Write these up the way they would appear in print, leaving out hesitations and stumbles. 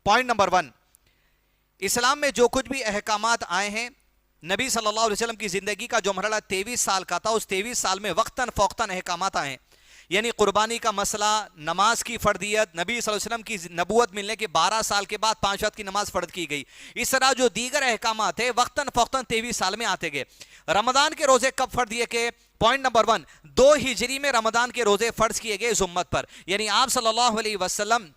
Point number 1، اسلام میں جو کچھ بھی احکامات آئے ہیں، نبی صلی اللہ علیہ وسلم کی زندگی کا جو مرحلہ 23 سال کا تھا، اس 23 سال میں وقتاً فوقتاً احکامات آئے ہیں. یعنی قربانی کا مسئلہ، نماز کی فرضیت، نبی صلی اللہ علیہ وسلم کی نبوت ملنے کے 12 سال کے بعد 5 وقت کی نماز فرض کی گئی. اس طرح جو دیگر احکامات ہیں وقتاً فوقتاً 23 سال میں آتے گئے. رمضان کے روزے کب فرض کیے گئے؟ پوائنٹ نمبر 1، 2 ہجری میں رمضان کے روزے فرض کیے گئے اس امت پر. یعنی آپ صلی اللہ علیہ وسلم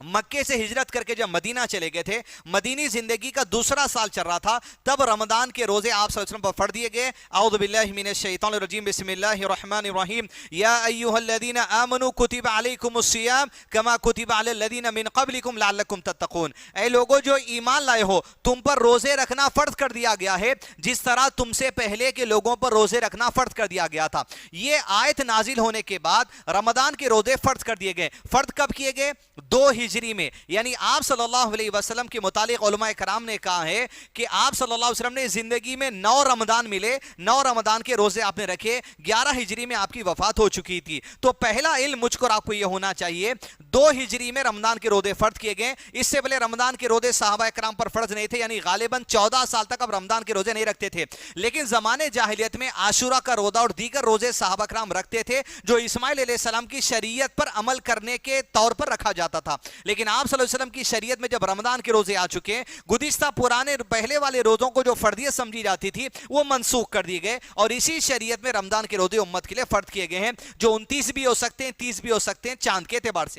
مکے سے ہجرت کر کے جب مدینہ چلے گئے تھے، مدینی زندگی کا دوسرا سال چل رہا تھا، تب رمضان کے روزے آپ صلی اللہ علیہ وسلم پر فرض دیے گئے. اعوذ باللہ من الشیطان الرجیم، بسم اللہ الرحمن الرحیم. یا ایھا الذین آمنوا کتب علیکم الصیام کما کتب علی الذین من قبلکم لعلکم تتقون. اے لوگو جو ایمان لائے ہو، تم پر روزے رکھنا فرض کر دیا گیا ہے جس طرح تم سے پہلے کے لوگوں پر روزے رکھنا فرض کر دیا گیا تھا. یہ آیت نازل ہونے کے بعد رمضان کے روزے فرض کر دیے گئے. فرض کب کیے گئے؟ 2 ہجری میں. یعنی آپ صلی اللہ علیہ وسلم کے متعلق علماء کرام نے کہا ہے کہ آپ صلی اللہ علیہ وسلم نے زندگی میں 9 رمضان ملے، 9 رمضان کے روزے آپ نے رکھے، 11 ہجری میں آپ کی وفات ہو چکی تھی. تو پہلا علم مجھ کو آپ کو یہ ہونا چاہیے، 2 ہجری میں رمضان کے روزے فرض کیے گئے. اس سے پہلے رمضان کے روزے صحابہ کرام پر فرض نہیں تھے، یعنی غالباً 14 سال تک اب رمضان کے روزے نہیں رکھتے تھے. لیکن زمانے جاہلیت میں عاشورہ کا روزہ اور دیگر روزے صحابہ کرام رکھتے تھے، جو اسماعیل علیہ السلام کی شریعت پر عمل کرنے کے طور پر رکھا جاتا تھا. لیکن آپ صلی اللہ علیہ وسلم کی شریعت میں جب رمضان کے روزے آ چکے، گزشتہ پرانے پہلے والے روزوں کو جو فرضیت سمجھی جاتی تھی وہ منسوخ کر دی گئے، اور اسی شریعت میں رمضان کے روزے امت کے لیے فرض کیے گئے ہیں، جو 29 بھی ہو سکتے ہیں، 30 بھی ہو سکتے ہیں چاند کے اعتبار سے.